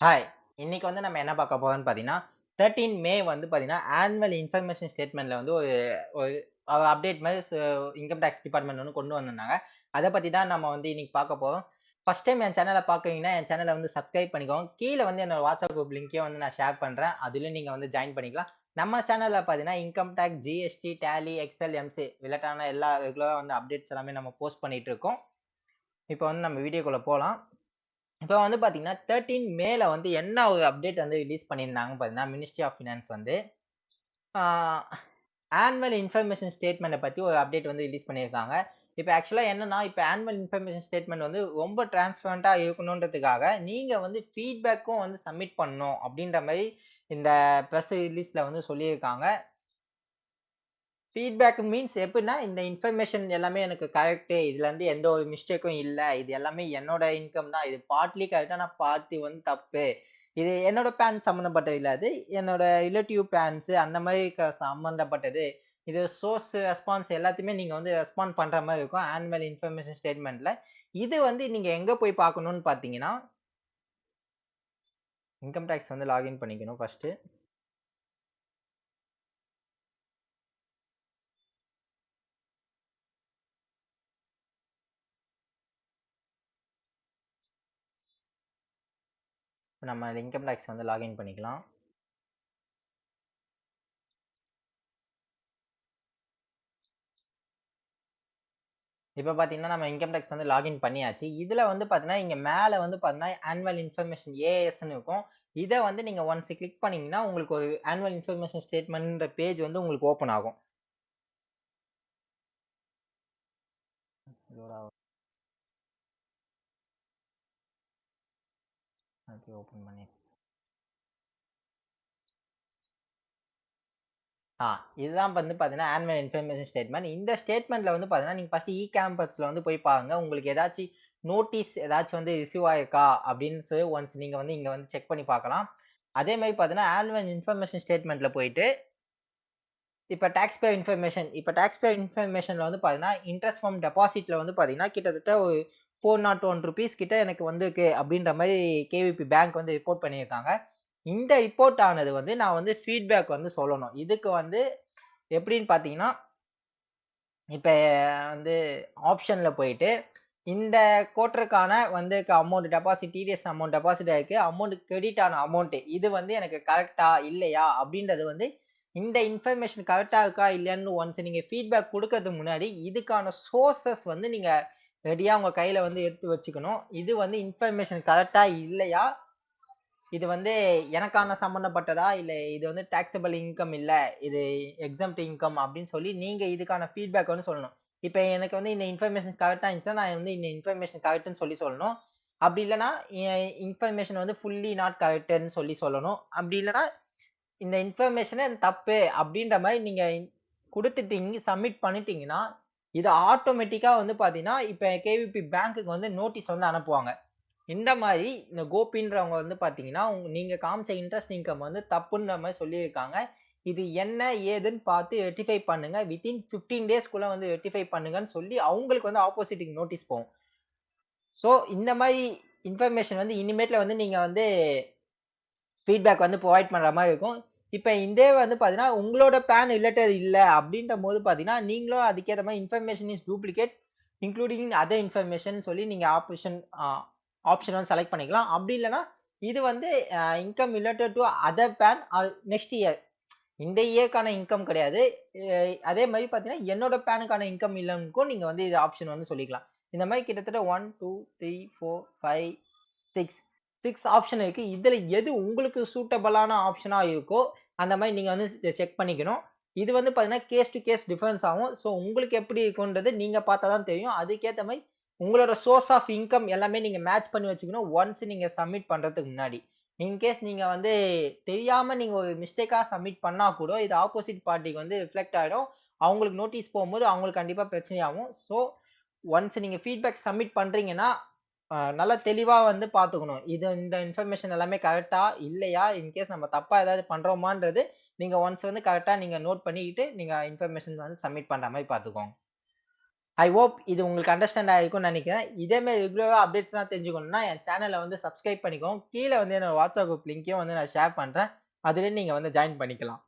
Hi! இன்னைக்கு வந்து நம்ம என்ன பார்க்க போறோம்ன்னு பார்த்தீங்கன்னா, 13 மே வந்து பார்த்தீங்கன்னா, ஆனுவல் இன்ஃபர்மேஷன் ஸ்டேட்மெண்ட்ல வந்து ஒரு ஒரு அப்டேட் மாரி இன்கம் டாக்ஸ் டிபார்ட்மெண்ட் வந்து கொண்டு வந்திருந்தாங்க. அத பத்தி தான் நம்ம வந்து இன்னைக்கு பார்க்க போறோம். ஃபர்ஸ்ட் டைம் என் சேனல பார்க்குறீங்கன்னா, என் சேனல வந்து சப்ஸ்கிரைப் பண்ணிக்கோங்க. கீழ வந்து என்னோட வாட்ஸ்அப் குரூப் லிங்க்கையும் வந்து நான் ஷேர் பண்றேன். அதிலயும் நீங்க வந்து ஜாயின் பண்ணிக்கலாம். நம்ம சேனல்ல பார்த்தீங்கன்னா, income tax, GST, Tally, Excel, MC ரிலேட்டடான எல்லா ரெகுலரா வந்து அப்டேட்ஸ் எல்லாமே நம்ம போஸ்ட் பண்ணிட்டு இருக்கோம். இப்போ வந்து நம்ம வீடியோக்குள்ள போலாம். இப்ப வந்து பாத்தீங்கன்னா, 13 மேல வந்து என்ன ஒரு அப்டேட் வந்து ரிலீஸ் பண்ணியிருந்தாங்கன்னு பாத்தீங்கன்னா, மினிஸ்ட்ரி ஆஃப் ஃபினான்ஸ் வந்து ஆ ஆனுவல் இன்ஃபர்மேஷன் ஸ்டேட்மெண்ட்ட பத்தி ஒரு அப்டேட் வந்து ரிலீஸ் பண்ணியிருக்காங்க. இப்ப ஆக்சுவலா என்னன்னா, இப்ப ஆனுவல் இன்ஃபர்மேஷன் ஸ்டேட்மெண்ட் வந்து ரொம்ப டிரான்ஸ்பரன்ட்டா இருக்கணுன்றதுக்காக, நீங்க வந்து ஃபீட்பேக்கும் வந்து சப்மிட் பண்ணணும் அப்டின்ற மாரி இந்த பிரஸ் ரிலீஸ்ல வந்து சொல்லியிருக்காங்க. ஃபீட்பேக் மீன்ஸ் எப்டின்னா, இந்த இன்ஃபர்மேஷன் எல்லாமே எனக்கு கரெக்ட்டு. இதுல வந்து எந்த ஒரு மிஸ்டேக்கும் இல்ல. இது எல்லாமே என்னோட இன்கம் தான். இது பார்ட்லி கரெக்ட். ஆனா பார்ட்டி வந்து தப்பு. இது என்னோட பேன் சம்மந்தப்பட்டது இல்ல அது. என்னோட ரிலேட்டிவ் பேன்ஸ் அந்த மாரி சம்மந்தப்பட்டது. இது சோர்ஸ், ரெஸ்பான்ஸ் எல்லாத்தையுமே நீங்க வந்து ரெஸ்பாண்ட் பண்ற மாரி இருக்கும். ஆனுவல் இன்ஃபர்மேஷன் ஸ்டேட்மெண்ட்ல. இது வந்து நீங்க எங்க போய் பார்க்கணும்னு பார்த்தீங்கன்னா, இன்கம் டாக்ஸ் வந்து லாகின் பண்ணிக்கணும் ஃபர்ஸ்ட்டு. நம்ம இன்கம் டாக்ஸ் வந்து லாகின் பண்ணிக்கலாம். இப்ப பார்த்தீங்கன்னா, நம்ம இன்கம் டேக்ஸ் வந்து லாகின் பண்ணியாச்சு. இதுல வந்து பார்த்தீங்கன்னா, இங்க மேல வந்து பார்த்தீங்கன்னா, ஆனுவல் இன்ஃபர்மேஷன் ஏஎஸ்ன்னு இருக்கும். இத வந்து நீங்க ஒன்ஸ் கிளிக் பண்ணீங்கன்னா, உங்களுக்கு ஒரு ஆனுவல் இன்ஃபர்மேஷன் ஸ்டேட்மெண்ட்ன்ற பேஜ் வந்து உங்களுக்கு ஓப்பன் ஆகும். லோட் ஆகும். ஓகே, ஓப்பன் பண்ணி ஆ இதுதான் வந்து பார்த்தீங்கன்னா, ஆனுவல் இன்ஃபர்மேஷன் ஸ்டேட்மெண்ட். இந்த ஸ்டேட்மெண்ட்ல வந்து பார்த்தீங்கன்னா, நீங்க ஃபர்ஸ்ட் கேம்பஸ்ல வந்து போய் பாருங்க. உங்களுக்கு ஏதாச்சும் நோட்டீஸ் ஏதாச்சும் வந்து ரிசீவ் ஆயிருக்கா அப்படின்னு ஒன்ஸ் நீங்க வந்து இங்க வந்து செக் பண்ணி பார்க்கலாம். அதே மாரி பார்த்தீங்கன்னா, ஆனுவல் இன்ஃபர்மேஷன் ஸ்டேட்மெண்ட்ல போயிட்டு இப்ப டாக்ஸ் பேயர் இன்ஃபர்மேஷன்ல வந்து பார்த்தீங்கன்னா, இன்ட்ரெஸ்ட் ஃப்ரம் டெபாசிட்ல வந்து பார்த்தீங்கன்னா, கிட்டத்தட்ட ஒரு ₹401 கிட்ட எனக்கு வந்திருக்கு அப்படின்ற மாரி கேவிபி பேங்க் வந்து ரிப்போர்ட் பண்ணியிருக்காங்க. இந்த ரிப்போர்ட் ஆனது வந்து நான் வந்து ஃபீட்பேக் வந்து சொல்லணும். இதுக்கு வந்து எப்படின்னு பார்த்தீங்கன்னா, இப்ப வந்து ஆப்ஷன்ல போயிட்டு, இந்த குவார்ட்டருக்கான வந்து amount deposit TDS amount deposit ஆயிருக்கு. அமௌண்ட் கிரெடிட் ஆன அமௌண்ட் இது வந்து எனக்கு கரெக்ட்டா? இல்லையா? அப்படின்றது வந்து இந்த இன்ஃபர்மேஷன் கரெக்ட்டா இருக்கா? இல்லையான்னு ஒன்ஸ் நீங்க ஃபீட்பேக் குடுக்கறதுக்கு முன்னாடி, இதுக்கான சோர்ஸஸ் வந்து நீங்க ரெடியா உங்க கையில வந்து எடுத்து வச்சுக்கணும். இது வந்து இன்ஃபர்மேஷன் கரெக்ட்டா? இல்லையா? இது வந்து எனக்கான சம்மந்தப்பட்டதா? இல்ல இது வந்து டாக்ஸபிள் இன்கம் இல்ல. இது எக்ஸம்ப்ட் இன்கம் அப்படின்னு சொல்லி நீங்க இதுக்கான ஃபீட்பேக் வந்து சொல்லணும். இப்ப எனக்கு வந்து இந்த இன்ஃபர்மேஷன் கரெக்ட்டா இருந்துச்சுன்னா, நான் வந்து இந்த இன்ஃபர்மேஷன் கரெக்ட்ன்னு சொல்லி சொல்லணும். அப்படி இல்லன்னா, இன்ஃபர்மேஷன் வந்து ஃபுல்லி நாட் கரெக்ட்ன்னு சொல்லி சொல்லணும். அப்படி இல்லன்னா, இந்த இன்ஃபர்மேஷனே தப்பு அப்படின்ற மாரி நீங்க குடுத்துட்டீங்க, சப்மிட் பண்ணிட்டீங்கன்னா, இது ஆட்டோமேட்டிக்கா வந்து பார்த்தீங்கன்னா, இப்ப கேவிபி பேங்க்குக்கு வந்து நோட்டீஸ் வந்து அனுப்புவாங்க. இந்த மாரி இந்த கோபின்றவங்க வந்து பார்த்தீங்கன்னா, நீங்க காமிச்ச இன்ட்ரெஸ்ட் இன்கம் வந்து தப்புன்ற மாரி சொல்லியிருக்காங்க. இது என்ன ஏதுன்னு பார்த்து ரெக்டிஃபை பண்ணுங்க. வித்தின் 15 டேஸ்க்குள்ள வந்து ரெக்டிஃபை பண்ணுங்கன்னு சொல்லி அவங்களுக்கு வந்து ஆப்போசிட்க்கு நோட்டீஸ் போகும். ஸோ இந்த மாரி இன்ஃபர்மேஷன் வந்து இனிமேட்ல வந்து நீங்க வந்து ஃபீட்பேக் வந்து புரொவைட் பண்ற மாரி இருக்கும். இப்ப இதே வந்து பார்த்தீங்கன்னா, உங்களோட பேன் ரிலேட்டட் இல்ல அப்டின்றபோது பார்த்தீங்கன்னா, நீங்களும் அதுக்கேத்த மாரி information is duplicate including other information சொல்லி நீங்க ஆப்ஷன் வந்து செலக்ட் பண்ணிக்கலாம். அப்டி இல்லன்னா, இது வந்து income related to other PAN next year. இந்த இயர்க்கான இன்கம் கிடையாது. எ அதே மாரி பார்த்தீங்கன்னா, என்னோட பேனுக்கான இன்கம் இல்லன்னுக்கும் நீங்க வந்து இது ஆப்ஷன் வந்து சொல்லிக்கலாம். இந்த மாரி கிட்டத்தட்ட 1, 2, 3, 4, 5, 6 ஆப்ஷன் இருக்கு. இதுல எது உங்களுக்கு சூட்டபிளான ஆப்ஷனா இருக்கோ, அந்த மாரி நீங்க வந்து செக் பண்ணிக்கணும். இது வந்து பார்த்தீங்கன்னா, கேஸ் டூ கேஸ் டிஃபரன்ஸ் ஆகும். ஸோ உங்களுக்கு எப்படி இருக்குன்றது நீங்க பார்த்தா தான் தெரியும். அதுக்கேத்த மாரி உங்களோட சோர்ஸ் ஆஃப் இன்கம் எல்லாமே நீங்க மேட்ச் பண்ணி வச்சுக்கணும். ஒன்ஸ் நீங்க சப்மிட் பண்றதுக்கு முன்னாடி. இன்கேஸ் நீங்க வந்து தெரியாம நீங்க ஒரு மிஸ்டேக்கா சப்மிட் பண்ணா கூட, இது ஆப்போசிட் பார்ட்டிக்கு வந்து ரிஃப்ளெக்ட் ஆயிடும். அவங்களுக்கு நோட்டீஸ் போம்போது அவங்களுக்கு கண்டிப்பா பிரச்சனையாகும். ஸோ, ஒன்ஸ் நீங்க ஃபீட்பேக் சப்மிட் பண்றீங்கன்னா, நல்லா தெளிவா வந்து பார்த்துக்கணும். இந்த இன்ஃபர்மேஷன் எல்லாமே கரெக்ட்டா? இல்லையா? இன்கேஸ் நம்ம தப்பா ஏதாவது பண்றோமான்றது, நீங்க ஒன்ஸ் வந்து கரெக்ட்டா நீங்க நோட் பண்ணிக்கிட்டு, நீங்க இன்ஃபர்மேஷன் வந்து சப்மிட் பண்ற மாரி பார்த்துக்கோங்க. ஐ ஹோப் இது உங்களுக்கு அண்டர்ஸ்டாண்ட் ஆயிருக்கும்னு நினைக்கிறேன். இதே மாரி ரெகுலரா அப்டேட்ஸ்லாம் தெரிஞ்சுக்கணும்னா, என் சேனல வந்து சப்ஸ்கிரைப் பண்ணிக்கோங்க. கீழ வந்து என்னோட வாட்ஸ்அப் குரூப் லிங்க்கையும் வந்து நான் ஷேர் பண்றேன். அதிலயும் நீங்க வந்து ஜாயின் பண்ணிக்கலாம்.